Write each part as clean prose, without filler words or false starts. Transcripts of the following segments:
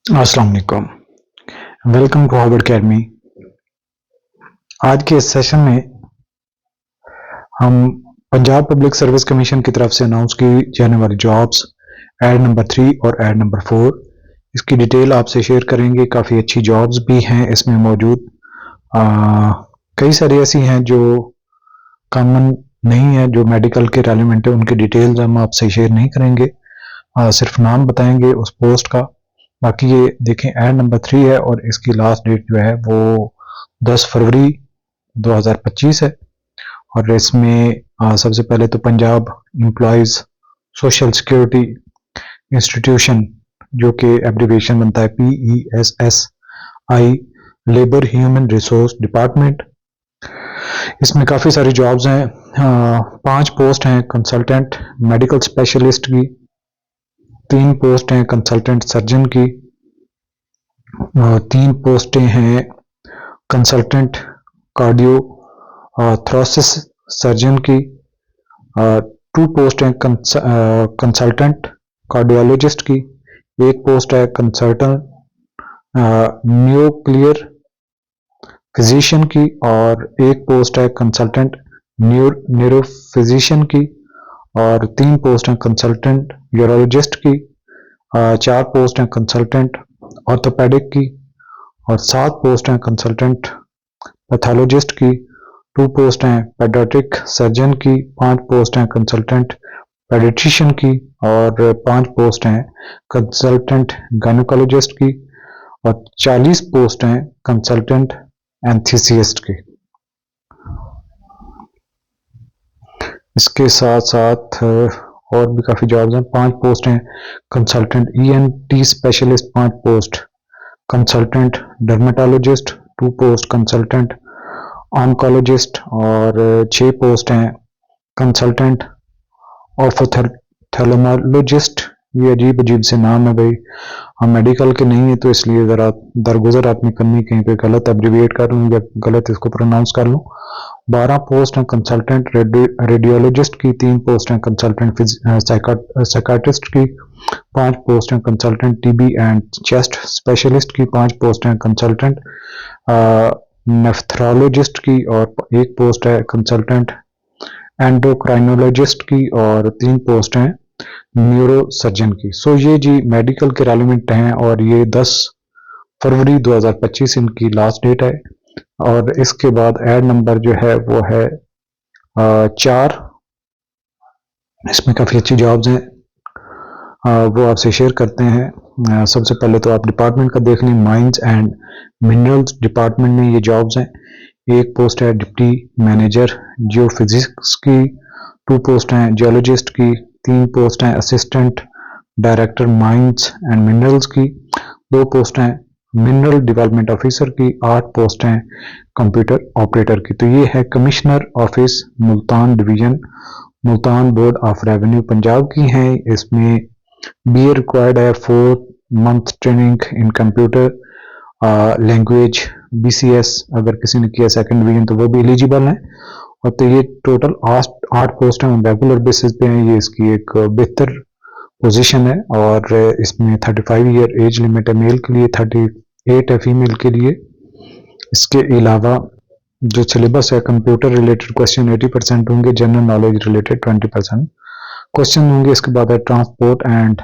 अस्सलाम वालेकुम। Welcome to Harvard academy. आज के इस सेशन में हम पंजाब पब्लिक सर्विस कमीशन की तरफ से अनाउंस की जाने वाली जॉब्स ऐड नंबर 3 और ऐड नंबर 4 इसकी डिटेल आपसे शेयर करेंगे। काफ़ी अच्छी जॉब्स भी हैं इसमें मौजूद। कई सारी ऐसी हैं जो कॉमन नहीं है, जो मेडिकल के रेलिवेंट है, उनकी डिटेल्स हम आपसे शेयर नहीं करेंगे। सिर्फ नाम बताएंगे उस पोस्ट का। बाकी ये देखें, ऐड नंबर 3 है और इसकी लास्ट डेट जो है वो 10 फरवरी 2025 है। और इसमें सबसे पहले तो Punjab employees social security institution, जो कि एब्रीविएशन बनता है PESSI, labour human resource department. इसमें काफ़ी सारी जॉब्स हैं। 5 पोस्ट हैं कंसल्टेंट मेडिकल स्पेशलिस्ट की, 3 पोस्ट हैं कंसल्टेंट सर्जन की, 3 पोस्टें हैं कंसल्टेंट कार्डियो थ्रोसिस सर्जन की, 2 पोस्ट हैं कंसल्टेंट कार्डियोलॉजिस्ट की, 1 पोस्ट है कंसल्टेंट न्यूक्लियर फिजिशियन की और 1 पोस्ट है कंसल्टेंट न्यूरोफिजिशियन की, और 3 पोस्ट हैं कंसल्टेंट यूरोलॉजिस्ट की, 4 पोस्ट हैं कंसल्टेंट ऑर्थोपेडिक की, और 7 पोस्ट हैं कंसल्टेंट पैथोलॉजिस्ट की, 2 पोस्ट हैं पेडियाट्रिक सर्जन की, 5 पोस्ट हैं कंसल्टेंट पेडिट्रिशियन की, और 5 पोस्ट हैं कंसल्टेंट गायनेकोलॉजिस्ट की, और 40 पोस्ट हैं कंसल्टेंट एनेस्थीसिस्ट की। इसके साथ साथ और भी काफ़ी जॉब्स हैं। 5 पोस्ट हैं consultant ENT specialist, 5 post consultant dermatologist, 2 post consultant oncologist, और 6 पोस्ट हैं कंसल्टेंट ऑर्थोथेल्मोलॉजिस्ट। ये अजीब अजीब से नाम है भाई, हम मेडिकल के नहीं है तो इसलिए ज़रा दरगुजर आदमी करनी, कहीं पे गलत एब्रीविएट कर लूँ या गलत इसको प्रोनाउंस कर लूँ। 12 पोस्ट हैं कंसल्टेंट रेडियोलॉजिस्ट की, 3 पोस्ट हैं कंसल्टेंट साइकाट्रिस्ट की, 5 पोस्ट हैं consultant TB and chest specialist की, 5 पोस्ट हैं कंसल्टेंट नेफ्रोलॉजिस्ट की, और 1 पोस्ट है कंसल्टेंट एंडोक्राइनोलॉजिस्ट की, और 3 पोस्ट हैं न्यूरो सर्जन की। सो ये जी मेडिकल के रेलिवेंट हैं, और ये 10 फरवरी 2025 इनकी लास्ट डेट है। और इसके बाद ऐड नंबर जो है वो है 4। इसमें काफ़ी अच्छी जॉब्स हैं, वो आपसे शेयर करते हैं। सबसे पहले तो आप डिपार्टमेंट का देख लें। माइंस एंड मिनरल्स डिपार्टमेंट में ये जॉब्स हैं। 1 पोस्ट है डिप्टी मैनेजर जियो फिजिक्स की, 2 पोस्ट हैं जियोलॉजिस्ट की, 3 पोस्ट हैं assistant director mines and minerals की, 2 पोस्ट हैं मिनरल डेवलपमेंट ऑफिसर की, 8 पोस्ट हैं कंप्यूटर ऑपरेटर की। तो ये है commissioner office Multan division, Multan board of revenue Punjab की हैं। इसमें BA रिक्वायर्ड है, 4 month training in computer language BCS अगर किसी ने किया सेकंड डिवीजन तो वो भी एलिजिबल हैं। और तो ये टोटल 8 पोस्ट हैं, रेगुलर बेसिस पे हैं। ये इसकी एक बेहतर पोजीशन है, और इसमें 35 ईयर एज लिमिट है मेल के लिए, 38 है फीमेल के लिए। इसके अलावा जो सिलेबस है, कंप्यूटर रिलेटेड क्वेश्चन 80% होंगे, जनरल नॉलेज रिलेटेड 20% क्वेश्चन होंगे। इसके बाद है transport and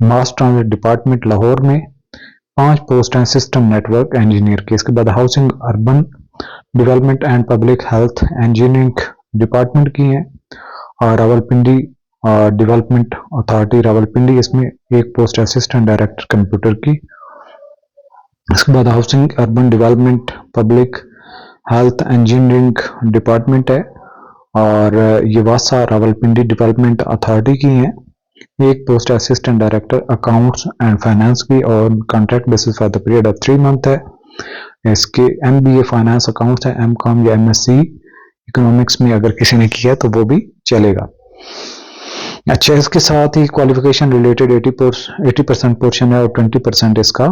mass transit department Lahore में 5 पोस्ट हैं सिस्टम नेटवर्क इंजीनियर की। इसके बाद housing urban development and public health engineering department की हैं, और रावलपिंडी डेवलपमेंट अथॉरिटी रावलपिंडी, इसमें 1 पोस्ट असिस्टेंट डायरेक्टर कंप्यूटर की। इसके बाद housing urban development public health engineering department है, और ये वासा रावलपिंडी डेवलपमेंट अथॉरिटी की हैं। 1 post assistant director accounts and finance की, और contract basis for the period of 3 month है। इसके MBA फाइनेंस अकाउंट्स है, MCOM या MSc इकोनॉमिक्स में अगर किसी ने किया तो वो भी चलेगा। अच्छा, इसके साथ ही क्वालिफिकेशन रिलेटेड 80% पोर्शन है, और 20% इसका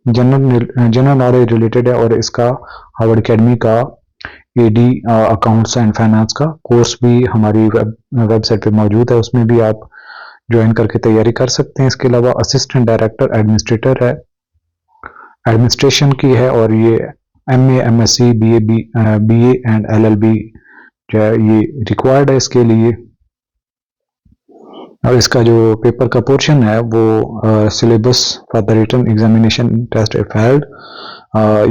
जनरल नॉलेज रिलेटेड है, और इसका हार्वर्ड अकेडमी का AD अकाउंट्स एंड फाइनेंस का कोर्स भी हमारी वेबसाइट पे मौजूद है। उसमें भी आप ज्वाइन करके तैयारी कर सकते हैं। इसके अलावा असिस्टेंट डायरेक्टर एडमिनिस्ट्रेटर है, एडमिनिस्ट्रेशन की है, और ये MA, MSc, BA and LLB जो है ये रिक्वायर्ड है इसके लिए। और इसका जो पेपर का पोर्शन है वो syllabus for the written examination test if held,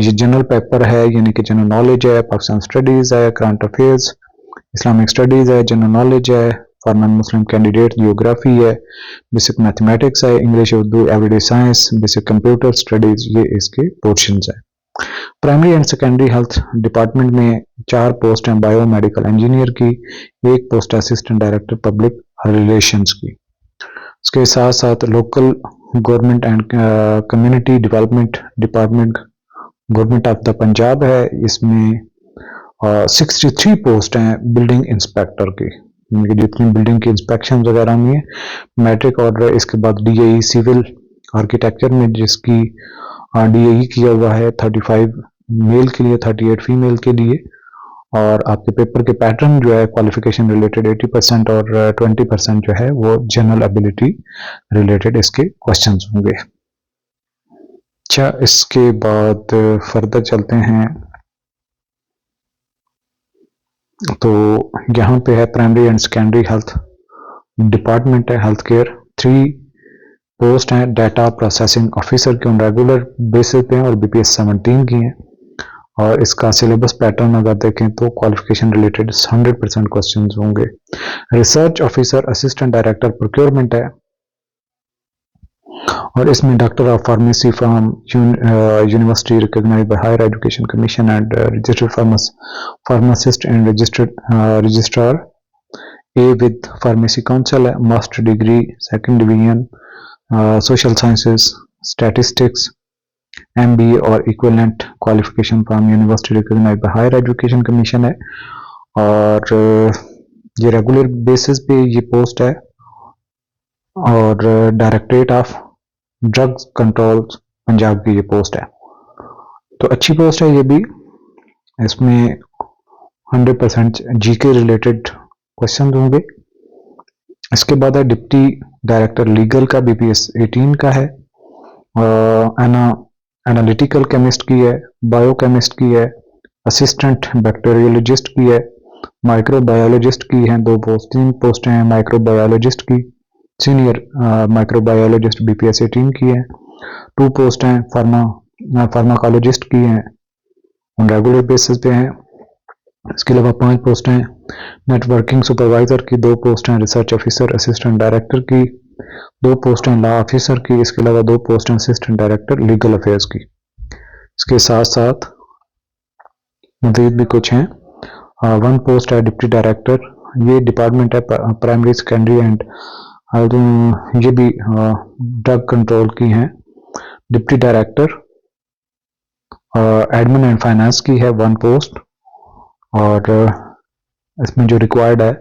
ये जनरल पेपर है, यानी कि जनरल नॉलेज है, पाकिस्तान स्टडीज है, करंट अफेयर्स, इस्लामिक स्टडीज है, जनरल नॉलेज है, for non Muslim candidate geography है, बेसिक मैथमेटिक्स है, English, Urdu, everyday science, basic computer studies, ये इसके पोर्शंस है। Primary and secondary health department में 4 पोस्ट हैं बायोमेडिकल इंजीनियर की, 1 post assistant director public relations की। इसके साथ साथ local government and community development department government of the Punjab है, इसमें 63 पोस्ट हैं बिल्डिंग इंस्पेक्टर की, जितनी बिल्डिंग की इंस्पेक्शन वगैरह में मैट्रिक ऑर्डर। इसके बाद DAE सिविल आर्किटेक्चर में जिसकी DAE किया हुआ है 35 मेल के लिए, 38 फीमेल के लिए। और आपके पेपर के पैटर्न जो है क्वालिफिकेशन रिलेटेड 80% और 20% जो है वो जनरल एबिलिटी रिलेटेड इसके क्वेश्चंस होंगे। अच्छा, इसके बाद फर्दर चलते हैं तो यहाँ पे है primary and secondary health department है, हेल्थ केयर। 3 पोस्ट हैं डाटा प्रोसेसिंग ऑफिसर की, ऑन रेगुलर बेसिस पे हैं और BPS 17 की हैं। और इसका सिलेबस पैटर्न अगर देखें तो क्वालिफिकेशन रिलेटेड 100% क्वेश्चंस होंगे। Research officer assistant director procurement है, और इसमें doctor of pharmacy from university recognized by higher education commission and registered pharmacist and registrar A with pharmacy council है, master degree 2nd division social sciences statistics MBA और equivalent qualification from university recognized by higher education commission है। और ये regular basis पे ये post है, और directorate of drugs control Punjab की ये पोस्ट है। तो अच्छी पोस्ट है ये भी, इसमें 100% GK रिलेटेड क्वेश्चन होंगे। इसके बाद है डिप्टी डायरेक्टर लीगल का, BPS 18 का है, एनालिटिकल केमिस्ट की है, बायोकेमिस्ट की है, असिस्टेंट बैक्टीरियोलॉजिस्ट की है, माइक्रोबायोलॉजिस्ट की हैं 2 पोस्ट, 3 पोस्टें हैं माइक्रोबायोलॉजिस्ट की, सीनियर माइक्रोबायोलॉजिस्ट BPS 18 की है, 2 पोस्ट हैं फार्माकोलॉजिस्ट की हैं, ऑन रेगुलर बेसिस पे हैं। इसके अलावा 5 पोस्ट हैं नेटवर्किंग सुपरवाइजर की, 2 पोस्ट हैं रिसर्च ऑफिसर असिस्टेंट डायरेक्टर की, 2 पोस्ट हैं लॉ ऑफिसर की, इसके अलावा 2 पोस्ट हैं असिस्टेंट डायरेक्टर लीगल अफेयर्स की। इसके साथ साथ मजीद भी कुछ हैं। 1 पोस्ट है डिप्टी डायरेक्टर, ये डिपार्टमेंट है प्राइमरी सेकेंडरी एंड ये भी ड्रग कंट्रोल की हैं। Deputy director admin and finance की है 1 पोस्ट, और इसमें जो रिक्वायर्ड है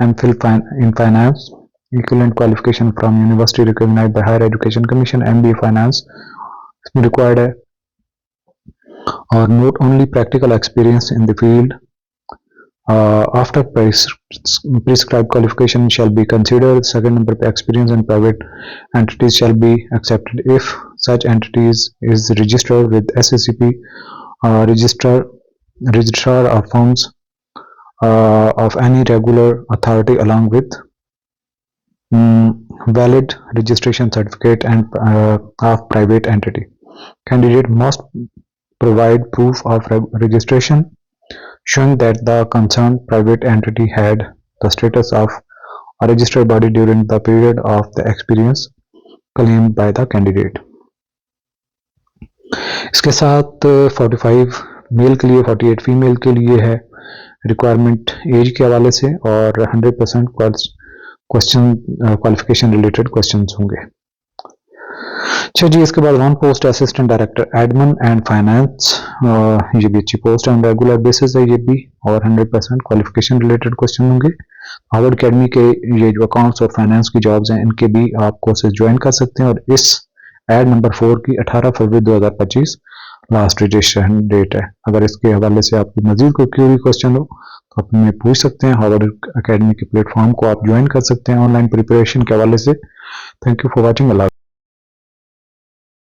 MPhil in finance, equivalent qualification from university recognized by higher education commission MBA finance इसमें रिक्वायर्ड है। और not only practical experience in the field after prescribed qualification shall be considered। second number पे experience in private entities shall be accepted if such entities is registered with SACP registrar of firms of any regular authority along with valid registration certificate and of private entity. Candidate must provide proof of registration showing that the concerned private entity had the status of a registered body during the period of the experience claimed by the candidate. इसके साथ 45 mail के लिए 48 female के लिए है requirement as के हवाले से, और 100% क्वेश्चन क्वालिफिकेशन रिलेटेड क्वेश्चंस होंगे। अच्छा जी, इसके बाद 1 post assistant director admin and finance, ये भी अच्छी पोस्ट है, ऑन रेगुलर बेसिस है ये भी, और 100% क्वालिफिकेशन रिलेटेड क्वेश्चन होंगे। हार्वर्ड अकेडमी के ये जो अकाउंट्स और फाइनेंस की जॉब्स हैं इनके भी आप कोर्सेज ज्वाइन कर सकते हैं। और इस एड नंबर 4 की 18 फरवरी 2025 लास्ट रजिस्ट्रेशन डेट है। अगर इसके हवाले से आपकी मजीद कोई क्यूरी क्वेश्चन हो तो आप हमें पूछ सकते हैं। हार्वर्ड एकेडमी के प्लेटफॉर्म को आप ज्वाइन कर सकते हैं ऑनलाइन प्रिपरेशन के हवाले से। Thank you for watching.